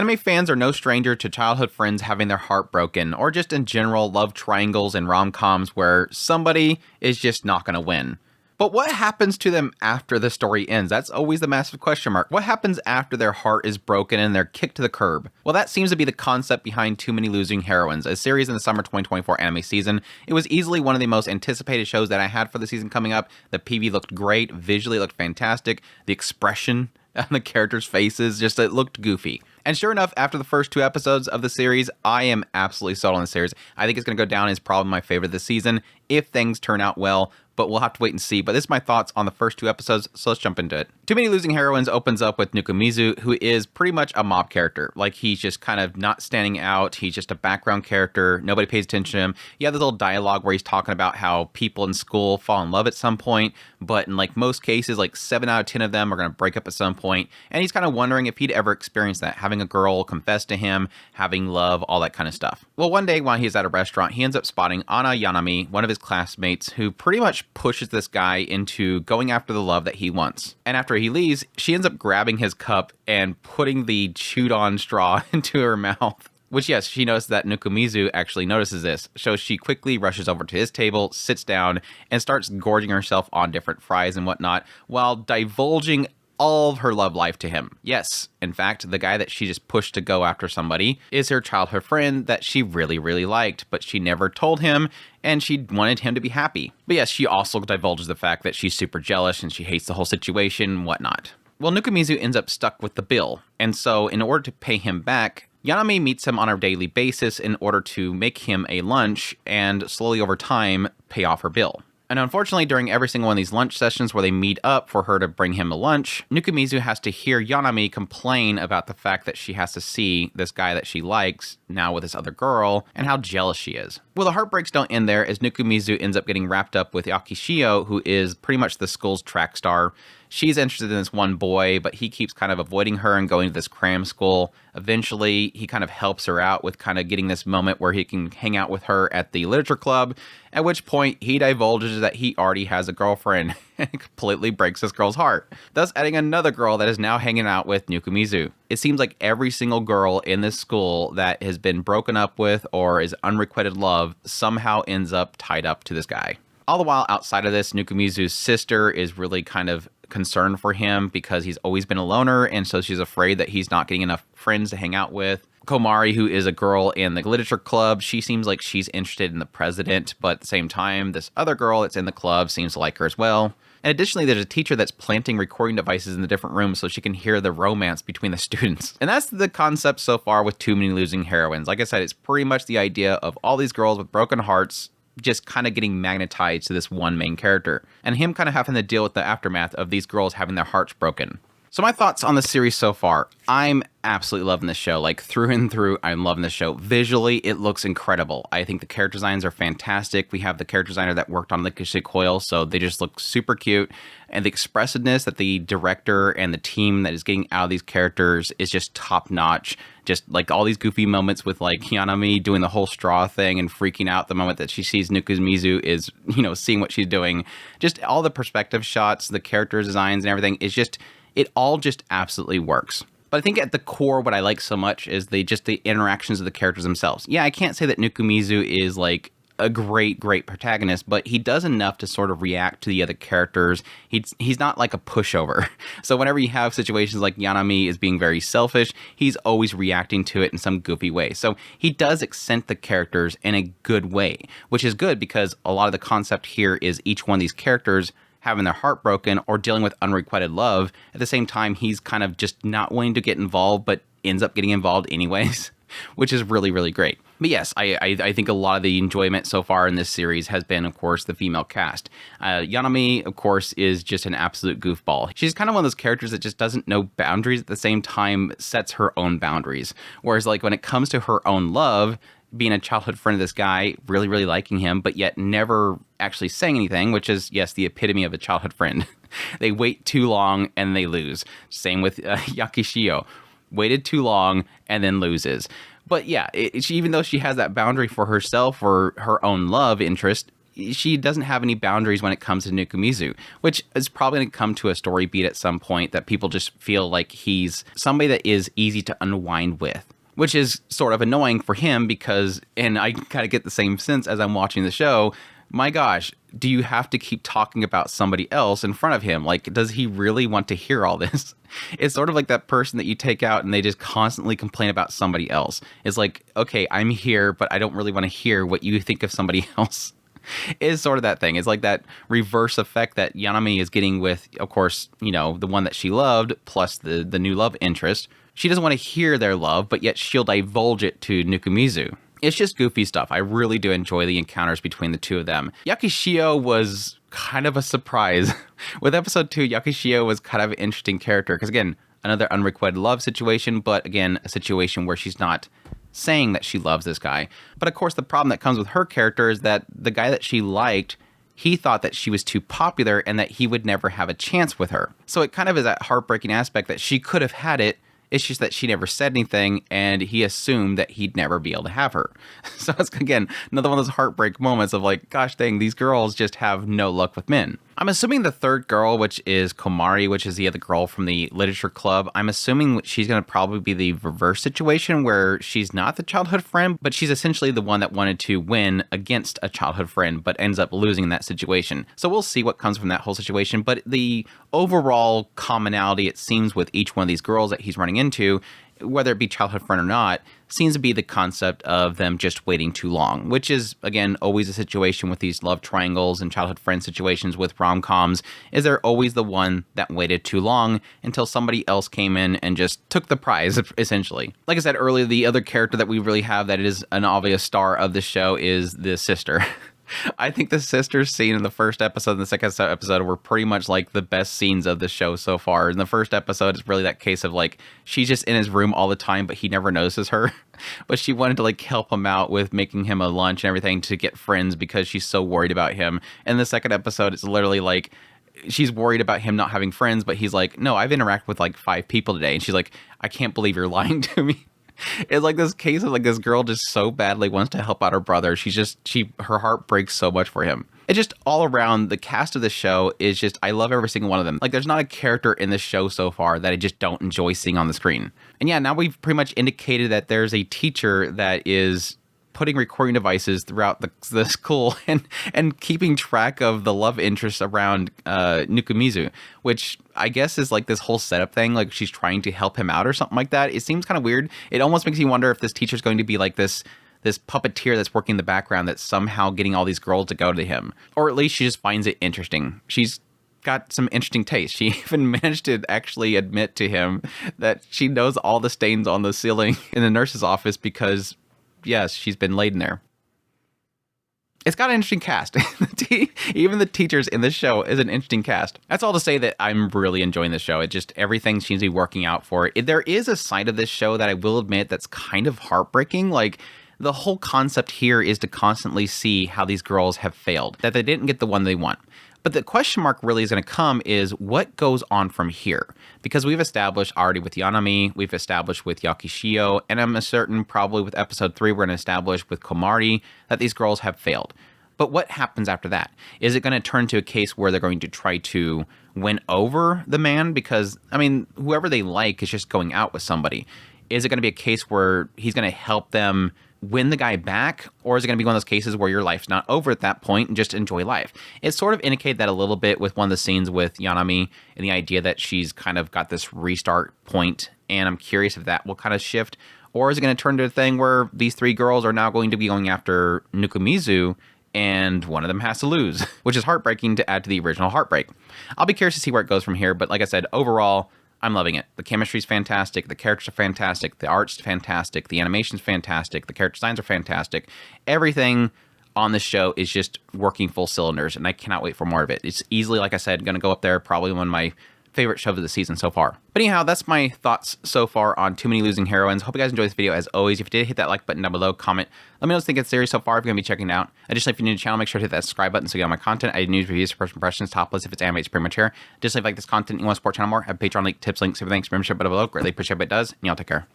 Anime fans are no stranger to childhood friends having their heart broken, or just in general love triangles and rom-coms where somebody is just not going to win. But what happens to them after the story ends? That's always the massive question mark. What happens after their heart is broken and they're kicked to the curb? Well, that seems to be the concept behind Too Many Losing Heroines, a series in the summer 2024 anime season. It was easily one of the most anticipated shows that I had for the season coming up. The PV looked great, visually looked fantastic, the expression on the characters' faces, just it looked goofy. And sure enough, after the first 2 episodes of the series, I am absolutely sold on the series. I think it's going to go down as probably my favorite this season if things turn out well, but we'll have to wait and see. But this is my thoughts on the first 2 episodes, so let's jump into it. Too Many Losing Heroines opens up with Nukumizu, who is pretty much a mob character. Like, he's just kind of not standing out. He's just a background character. Nobody pays attention to him. You have this little dialogue where he's talking about how people in school fall in love at some point, but in like most cases, like 7 out of 10 of them are going to break up at some point. And he's kind of wondering if he'd ever experienced that, having a girl confess to him, having love, all that kind of stuff. Well, one day while he's at a restaurant, he ends up spotting Ana Yanami, one of his classmates, who pretty much pushes this guy into going after the love that he wants. And after he leaves, she ends up grabbing his cup and putting the chewed on straw into her mouth. Which, yes, she notices that Nukumizu actually notices this, so she quickly rushes over to his table, sits down, and starts gorging herself on different fries and whatnot, while divulging all of her love life to him. Yes, in fact, the guy that she just pushed to go after somebody is her childhood friend that she really, really liked, but she never told him, and she wanted him to be happy. But yes, she also divulges the fact that she's super jealous and she hates the whole situation and whatnot. Well, Nukumizu ends up stuck with the bill, and so in order to pay him back, Yanami meets him on a daily basis in order to make him a lunch and slowly over time pay off her bill. And unfortunately, during every single one of these lunch sessions where they meet up for her to bring him a lunch, Nukumizu has to hear Yanami complain about the fact that she has to see this guy that she likes now with this other girl and how jealous she is. Well, the heartbreaks don't end there, as Nukumizu ends up getting wrapped up with Yakishio, who is pretty much the school's track star. She's interested in this one boy, but he keeps kind of avoiding her and going to this cram school. Eventually, he kind of helps her out with kind of getting this moment where he can hang out with her at the literature club, at which point he divulges that he already has a girlfriend and completely breaks this girl's heart, thus adding another girl that is now hanging out with Nukumizu. It seems like every single girl in this school that has been broken up with or is unrequited love somehow ends up tied up to this guy. All the while, outside of this, Nukumizu's sister is really kind of concerned for him because he's always been a loner, and so she's afraid that he's not getting enough friends to hang out with. Komari, who is a girl in the literature club, she seems like she's interested in the president, but at the same time, this other girl that's in the club seems to like her as well. And additionally, there's a teacher that's planting recording devices in the different rooms so she can hear the romance between the students. And that's the concept so far with Too Many Losing Heroines. Like I said, it's pretty much the idea of all these girls with broken hearts just kind of getting magnetized to this one main character, and him kind of having to deal with the aftermath of these girls having their hearts broken. So my thoughts on the series so far. I'm absolutely loving this show. Like, through and through, I'm loving this show. Visually, it looks incredible. I think the character designs are fantastic. We have the character designer that worked on Lickety Coil, so they just look super cute. And the expressiveness that the director and the team that is getting out of these characters is just top-notch. Just like all these goofy moments with like Yanami doing the whole straw thing and freaking out the moment that she sees Nukumizu is, seeing what she's doing. Just all the perspective shots, the character designs and everything is just, it all just absolutely works. But I think at the core, what I like so much is the interactions of the characters themselves. Yeah, I can't say that Nukumizu is like a great protagonist, but he does enough to sort of react to the other characters. He's not like a pushover. So whenever you have situations like Yanami is being very selfish, he's always reacting to it in some goofy way. So he does accent the characters in a good way, which is good because a lot of the concept here is each one of these characters having their heart broken or dealing with unrequited love. At the same time, he's kind of just not wanting to get involved, but ends up getting involved anyways, which is really, really great. But yes, I think a lot of the enjoyment so far in this series has been, of course, the female cast. Yanami, of course, is just an absolute goofball. She's kind of one of those characters that just doesn't know boundaries, at the same time sets her own boundaries. Whereas like when it comes to her own love, being a childhood friend of this guy, really, really liking him, but yet never actually saying anything, which is, yes, the epitome of a childhood friend. They wait too long and they lose. Same with Yakishio. Waited too long and then loses. But yeah, even though she has that boundary for herself or her own love interest, she doesn't have any boundaries when it comes to Nukumizu, which is probably going to come to a story beat at some point that people just feel like he's somebody that is easy to unwind with, which is sort of annoying for him because, and I kind of get the same sense as I'm watching the show, my gosh, do you have to keep talking about somebody else in front of him? Like, does he really want to hear all this? It's sort of like that person that you take out and they just constantly complain about somebody else. It's like, okay, I'm here, but I don't really want to hear what you think of somebody else. Is sort of that thing. It's like that reverse effect that Yanami is getting with, of course, you know, the one that she loved, plus the new love interest. She doesn't want to hear their love, but yet she'll divulge it to Nukumizu. It's just goofy stuff. I really do enjoy the encounters between the two of them. Yakishio was kind of a surprise. With episode 2, Yakishio was kind of an interesting character because, again, another unrequited love situation, but again, a situation where she's not saying that she loves this guy. But of course, the problem that comes with her character is that the guy that she liked, he thought that she was too popular and that he would never have a chance with her. So it kind of is that heartbreaking aspect that she could have had it. It's just that she never said anything, and he assumed that he'd never be able to have her. So it's, again, another one of those heartbreak moments of like, gosh dang, these girls just have no luck with men. I'm assuming the third girl, which is Komari, which is the other girl from the literature club, I'm assuming she's going to probably be the reverse situation where she's not the childhood friend, but she's essentially the one that wanted to win against a childhood friend, but ends up losing in that situation. So we'll see what comes from that whole situation. But the overall commonality, it seems, with each one of these girls that he's running into, whether it be childhood friend or not, seems to be the concept of them just waiting too long, which is, again, always a situation with these love triangles and childhood friend situations with rom-coms, is they're always the one that waited too long until somebody else came in and just took the prize, essentially. Like I said earlier, the other character that we really have that is an obvious star of the show is the sister. I think the sister scene in the first episode and the second episode were pretty much like the best scenes of the show so far. In the first episode, it's really that case of like, she's just in his room all the time, but he never notices her. But she wanted to like help him out with making him a lunch and everything to get friends because she's so worried about him. And the second episode, it's literally like, she's worried about him not having friends, but he's like, no, I've interacted with like 5 people today. And she's like, I can't believe you're lying to me. It's like this case of like this girl just so badly wants to help out her brother. Her heart breaks so much for him. It's just all around, the cast of the show is just, I love every single one of them. Like there's not a character in this show so far that I just don't enjoy seeing on the screen. And yeah, now we've pretty much indicated that there's a teacher that is putting recording devices throughout the school and keeping track of the love interest around Nukumizu, which I guess is like this whole setup thing, like she's trying to help him out or something like that. It seems kind of weird. It almost makes me wonder if this teacher's going to be like this puppeteer that's working in the background that's somehow getting all these girls to go to him. Or at least she just finds it interesting. She's got some interesting taste. She even managed to actually admit to him that she knows all the stains on the ceiling in the nurse's office because, yes, she's been laid in there. It's got an interesting cast. Even the teachers in this show is an interesting cast. That's all to say that I'm really enjoying this show. It just, everything seems to be working out for it. There is a side of this show that I will admit that's kind of heartbreaking. Like, the whole concept here is to constantly see how these girls have failed, that they didn't get the one they want. But the question mark really is going to come is what goes on from here? Because we've established already with Yanami, we've established with Yakishio, and I'm certain probably with episode 3 we're going to establish with Komari that these girls have failed. But what happens after that? Is it going to turn to a case where they're going to try to win over the man? Because, I mean, whoever they like is just going out with somebody. Is it going to be a case where he's going to help them win the guy back, or is it going to be one of those cases where your life's not over at that point and just enjoy life? It sort of indicated that a little bit with one of the scenes with Yanami and the idea that she's kind of got this restart point, and I'm curious if that will kind of shift, or is it going to turn to a thing where these 3 girls are now going to be going after Nukumizu and one of them has to lose, which is heartbreaking to add to the original heartbreak. I'll be curious to see where it goes from here, but like I said, overall, I'm loving it. The chemistry's fantastic. The characters are fantastic. The art's fantastic. The animation's fantastic. The character designs are fantastic. Everything on this show is just working full cylinders, and I cannot wait for more of it. It's easily, like I said, going to go up there, probably one of my favorite shows of the season so far. But anyhow, that's my thoughts so far on Too Many Losing Heroines. Hope you guys enjoyed this video. As always, if you did, hit that like button down below, comment. Let me know what you think of the series so far if you're going to be checking it out. Additionally, if you're new to the channel, make sure to hit that subscribe button so you get all my content. I do news, reviews, first impressions, top lists if it's anime, it's pretty much here. Additionally, if you like this content and you want to support the channel more, I have Patreon link, tips, links, everything, membership button below. Greatly appreciate it, it does. And y'all take care.